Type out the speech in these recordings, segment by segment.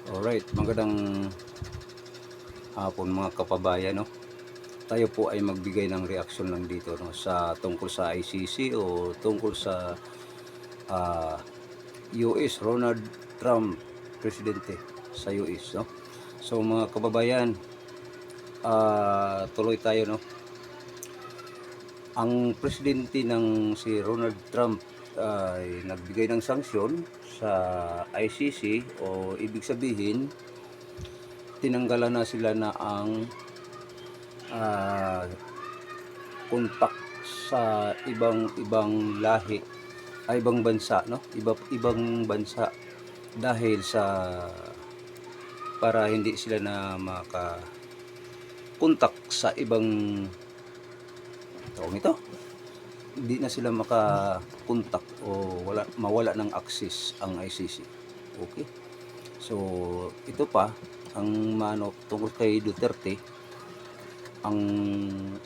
Alright, magandang hapon mga kapabayan, no? Tayo po ay magbigay ng reaksyon lang dito, no, sa tungkol sa ICC o tungkol sa ah, US, Ronald Trump, presidente sa US, no? So mga kababayan, tuloy tayo, no? Ang presidente ng si Ronald Trump ay nagbigay ng sanksyon sa ICC, o ibig sabihin tinanggalan na sila na ang ah, kontak sa ibang lahi, ay ibang bansa, no, ibang bansa, dahil sa para hindi sila na makakontak sa ibang tawag nito, hindi na sila makakontak o mawala ng access ang ICC. Okay, so ito pa ang mano tungkol kay Duterte. Ang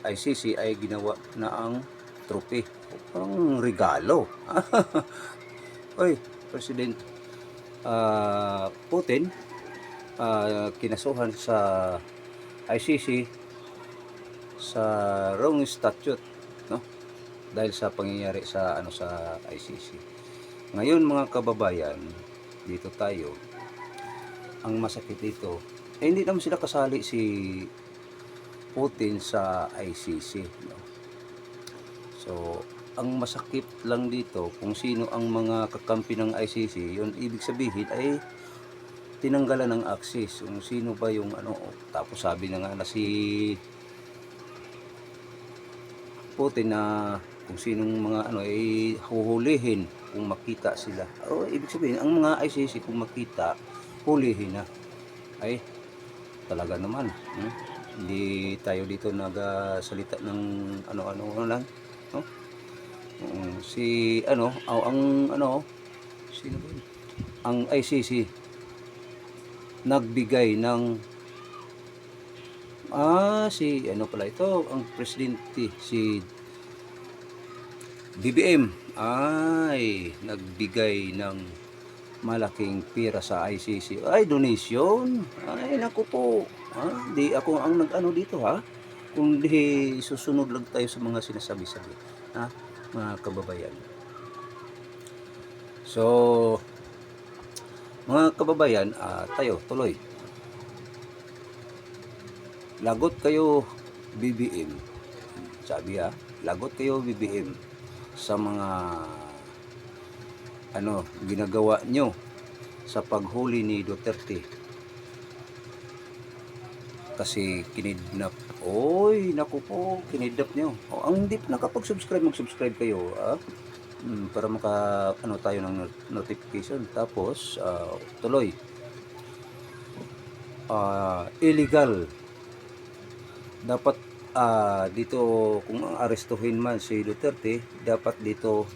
ICC ay ginawa na ang trophy, parang regalo. Oy, President Putin, kinasuhan sa ICC sa wrong statute, no, dahil sa pangyayari sa sa ICC. Ngayon mga kababayan, dito tayo, ang masakit dito hindi naman sila kasali si Putin sa ICC, no? So ang masakit lang dito kung sino ang mga kakampi ng ICC, yun ibig sabihin ay tinanggalan ng access kung sino ba yung tapos sabi na nga na si Putin na kung sinong mga ay huhulihin kung makita sila. O ibig sabihin ang mga ICC kung makita, hulihin na. Ay talaga naman, hindi tayo dito nagsalita ng ano-ano lang, no? Si sino ba yun? Ang ICC nagbigay ng si pala ito, ang presidente si BBM ay nagbigay ng malaking pera sa ICC. Ay, donation. Ay, naku po. Di ako ang nag-ano dito, ha. Kung di susunod lang tayo sa mga sinasabi-sabi, ha, mga kababayan. So, mga kababayan, tayo tuloy. Lagot kayo BBM. Sabi, lagot kayo BBM sa mga ginagawa nyo sa paghuli ni Duterte, kasi kinidnap. Oy, naku po, kinidnap nyo. Ang hindi pa nakapag-subscribe, mag-subscribe kayo, para tayo ng notification. Tapos tuloy, illegal dapat dito, kung arestuhin man si Duterte, dapat dito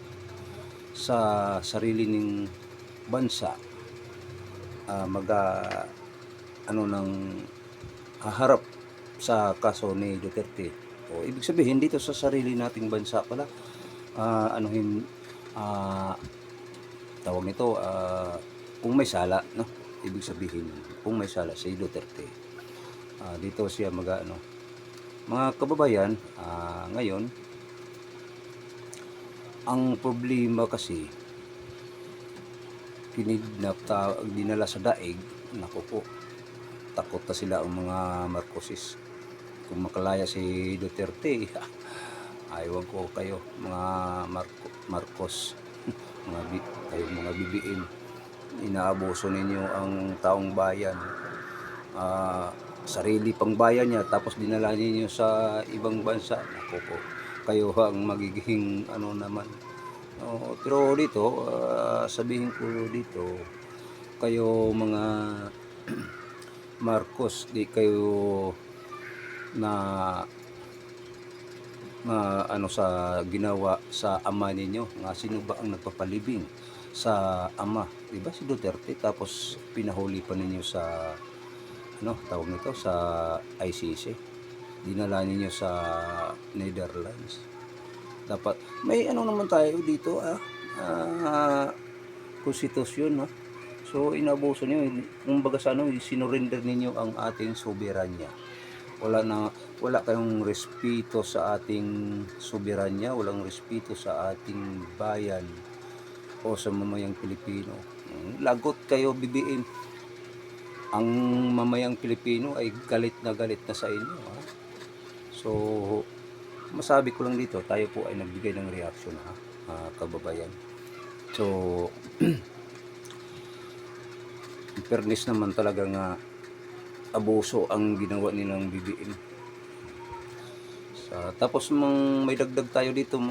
sa sarili ng bansa ng haharap sa kaso ni Duterte. O ibig sabihin dito sa sarili nating bansa pala, tawag nito, kung may sala, no, ibig sabihin kung may sala si Duterte, dito siya mga kababayan. Ngayon ang problema kasi, kinidnap, dinala sa daig. Naku po, takot na sila ang mga Marcoses kung makalaya si Duterte. Aywan ko kayo mga Marcos, mga BBM, inaabuso ninyo ang taong bayan, sarili pang bayan niya, tapos dinala ninyo sa ibang bansa. Naku po, kayo ang magiging naman. Pero dito, sabihin ko dito, kayo mga Marcos, di kayo na sa ginawa sa ama ninyo. Nga sino ba ang nagpapalibing sa ama? Diba si Duterte, tapos pinahuli pa ninyo sa tawag nito, sa ICC, dinala ninyo sa Netherlands. Dapat may naman tayo dito, konstitusyon, So inabuso niyo, kumbaga sa ano, sinurrender ninyo ang ating soberanya. Wala kayong respeto sa ating soberanya, walang respeto sa ating bayan o sa mamayang Pilipino. Lagot kayo bibiin. Ang mamayang Pilipino ay galit na sa inyo. Ha? So, masabi ko lang dito, tayo po ay nagbigay ng reaksyon, ha, kababayan. So, in fairness naman talaga nga abuso ang ginawa nilang BBM. Tapos may dagdag tayo dito,